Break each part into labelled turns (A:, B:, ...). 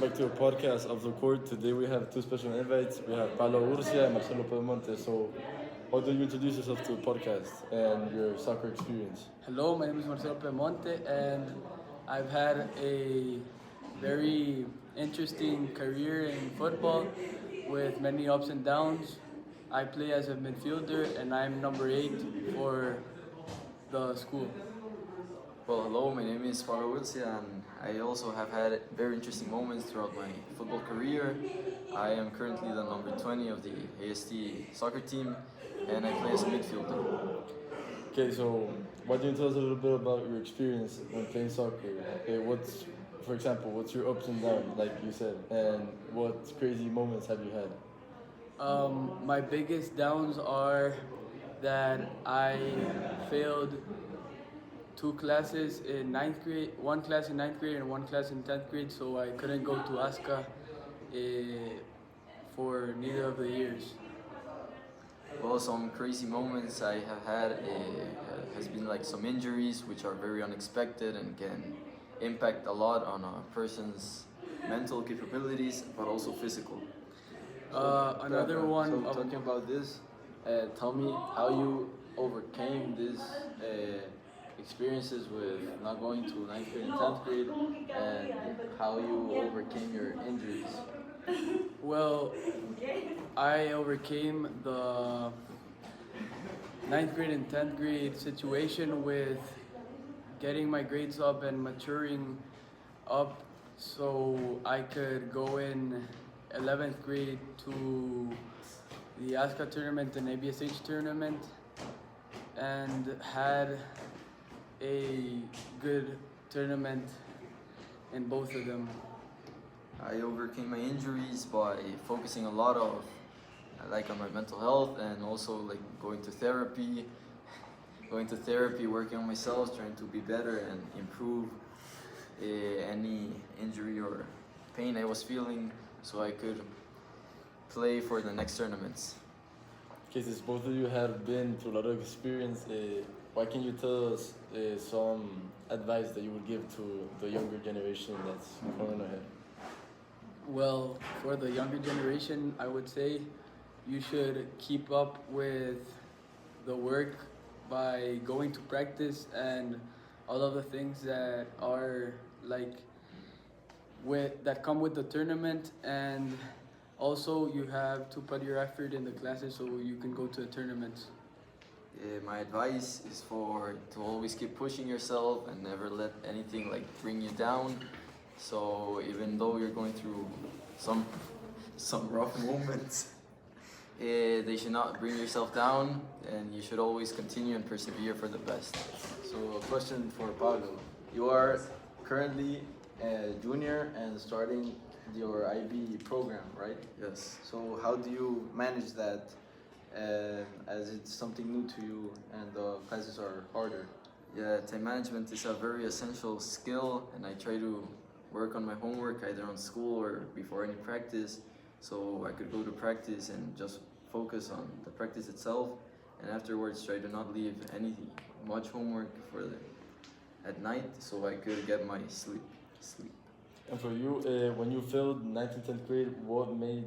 A: welcome back to our podcast of the court. Today we have two special invites. We have Pablo Agurcia and Marcelo Pedemonte. So, how do you introduce yourself to the podcast and your soccer experience?
B: Hello, my name is Marcelo Pedemonte, and I've had a very interesting career in football with many ups and downs. I play as a midfielder, and I'm number 8 for the school.
C: Well, hello, my name is Pablo, and I also have had very interesting moments throughout my football career. I am currently the number 20 of the ASD soccer team, and I play as a midfielder.
A: Okay, so why don't you tell us a little bit about your experience when playing soccer? For example, what's your ups and downs, like you said, and what crazy moments have you had?
B: My biggest downs are that I failed 2 classes in 9th grade, 1 class in 9th grade and 1 class in 10th grade, so I couldn't go to AASCA for neither of the years.
C: Well, some crazy moments I have had has been like some injuries, which are very unexpected and can impact a lot on a person's mental capabilities, but also physical.
B: Another one.
D: So talking about this, tell me how you overcame these experiences with not going to 9th grade and 10th grade, and how you overcame your injuries.
B: Well, I overcame the 9th grade and 10th grade situation with getting my grades up and maturing up so I could go in 11th grade to the AASCA tournament and ABSH tournament, and had a good tournament in both of them.
C: I overcame my injuries by focusing a lot of on my mental health, and also like going to therapy, working on myself, trying to be better and improve any injury or pain I was feeling, so I could play for the next tournaments.
A: Okay, since both of you have been through a lot of experience, why can you tell us some advice that you would give to the younger generation that's coming ahead?
B: Well, for the younger generation, I would say you should keep up with the work by going to practice and all of the things that are that come with the tournament, and also you have to put your effort in the classes so you can go to the tournaments.
C: My advice is to always keep pushing yourself and never let anything bring you down. So even though you're going through some rough moments, they should not bring yourself down, and you should always continue and persevere for the best.
D: So a question for Pablo. You are currently a junior and starting your IB program, right?
C: Yes.
D: So how do you manage that, as it's something new to you and the classes are harder?
C: Yeah, time management is a very essential skill, and I try to work on my homework either on school or before any practice, so I could go to practice and just focus on the practice itself, and afterwards try to not leave much homework at night, so I could get my sleep.
A: And for you, when you failed 9th and 10th grade, what made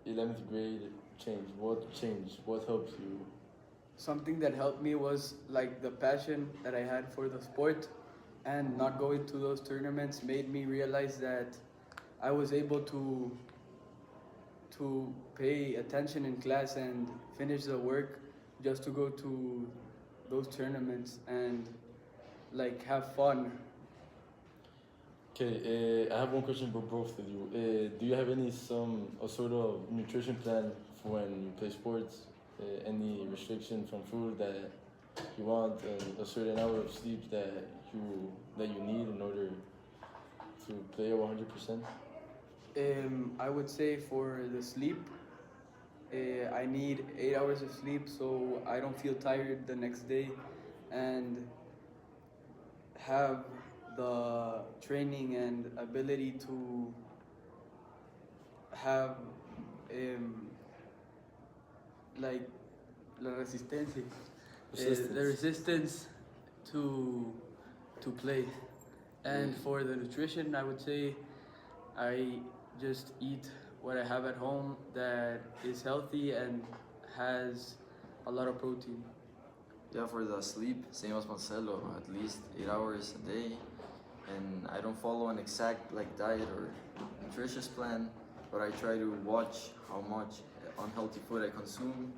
A: 11th grade change? What changed? What helped you?
B: Something that helped me was the passion that I had for the sport, and not going to those tournaments made me realize that I was able to pay attention in class and finish the work just to go to those tournaments and have fun.
A: Okay, I have one question for both of you. Do you have a sort of nutrition plan for when you play sports? Any restriction from food that you want, and a certain hour of sleep that you need in order to play 100%?
B: I would say for the sleep, I need 8 hours of sleep so I don't feel tired the next day, and have the training and ability to have la resistencia, the resistance to play. And for the nutrition, I would say I just eat what I have at home that is healthy and has a lot of protein.
C: Yeah, for the sleep, same as Marcelo, at least 8 hours a day. And I don't follow an exact like diet or nutritious plan, but I try to watch how much unhealthy food I consume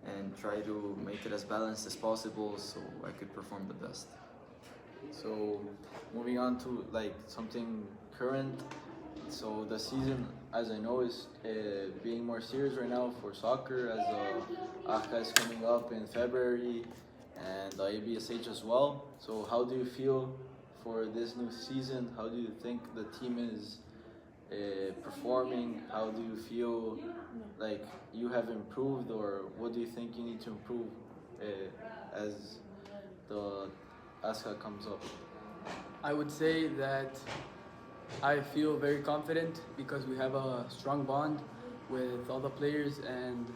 C: and try to make it as balanced as possible so I could perform the best.
D: So moving on to like something current. So the season, as I know, is being more serious right now for soccer, as AASCA is coming up in February, and the ABSH as well. So how do you feel for this new season? How do you think the team is performing? How do you feel like you have improved, or what do you think you need to improve as the AASCA comes up?
B: I would say that I feel very confident because we have a strong bond with all the players and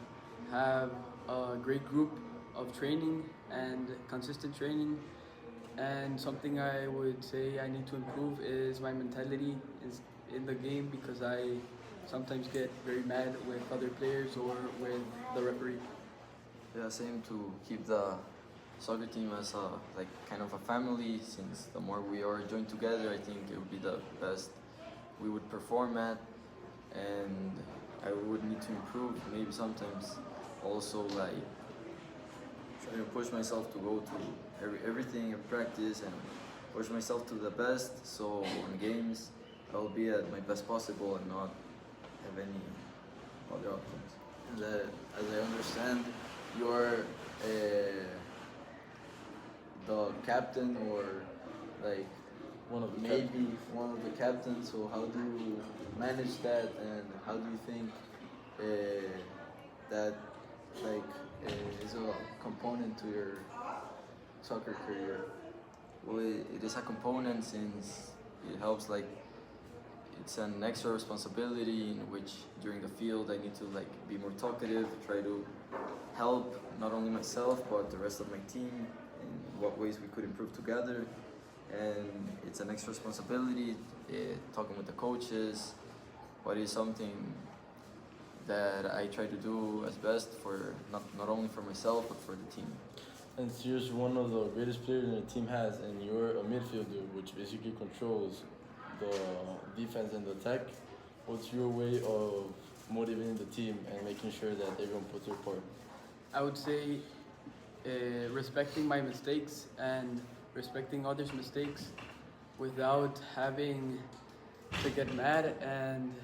B: have a great group of training and consistent training. And something I would say I need to improve is my mentality is in the game because I sometimes get very mad with other players or with the referee.
C: Yeah, same to keep the soccer team as a like kind of a family. Since the more we are joined together, I think it would be the best we would perform at, and I would need to improve. Maybe sometimes also like try to push myself to go to everything in practice and push myself to the best. So on games, I'll be at my best possible and not have any other outcomes.
D: And as I understand, you're the captain, or like
A: One of the
D: maybe one of the captains. So how do you manage that, and how do you think that like is a component to your soccer career?
C: Well, it is a component since it helps like it's an extra responsibility in which during the field I need to like be more talkative, try to help not only myself but the rest of my team in what ways we could improve together. And it's an extra responsibility talking with the coaches, but it's something that I try to do as best for not only for myself but for the team.
A: And you're one of the greatest players the team has, and you're a midfielder, which basically controls the defense and the attack. What's your way of motivating the team and making sure that everyone puts their part?
B: I would say respecting my mistakes and respecting others' mistakes without having to get mad and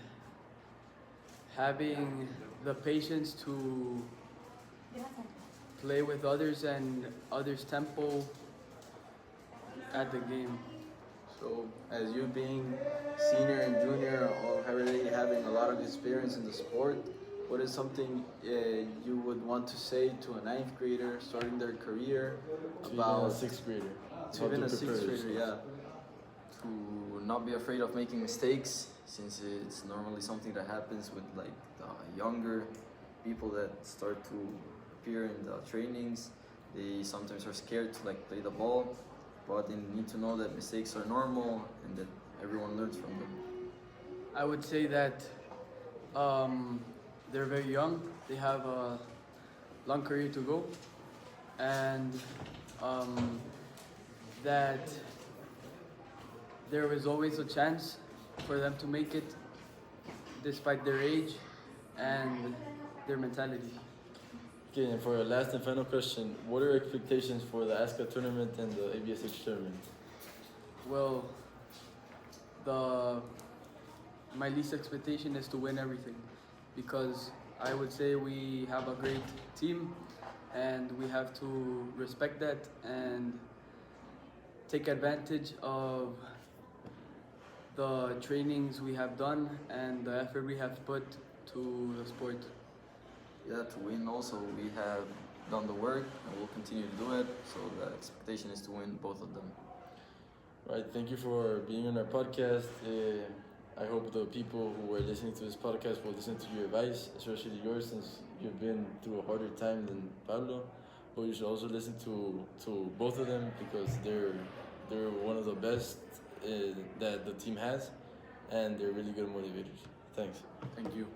B: having the patience to play with others and others' tempo at the game.
D: So, as you being senior and junior, or already having a lot of experience in the sport, what is something you would want to say to a ninth grader starting their career
A: About a sixth grader.
D: to even a sixth grader? Yeah.
C: To not be afraid of making mistakes, since it's normally something that happens with like the younger people that start to appear in the trainings. They sometimes are scared to like play the ball, but they need to know that mistakes are normal and that everyone learns from them.
B: I would say that they're very young. They have a long career to go, and that there is always a chance for them to make it, despite their age and their mentality.
A: Okay, and for our last and final question, what are expectations for the AASCA tournament and the ABSH tournament?
B: Well, my least expectation is to win everything, because I would say we have a great team and we have to respect that and take advantage of the trainings we have done and the effort we have put to the sport.
C: Yeah, to win also we have done the work and we'll continue to do it. So the expectation is to win both of them.
A: Right, thank you for being on our podcast. I hope the people who are listening to this podcast will listen to your advice, especially yours, since you've been through a harder time than Pablo. But you should also listen to both of them, because they're one of the best that the team has, and they're really good motivators. Thanks.
D: Thank you.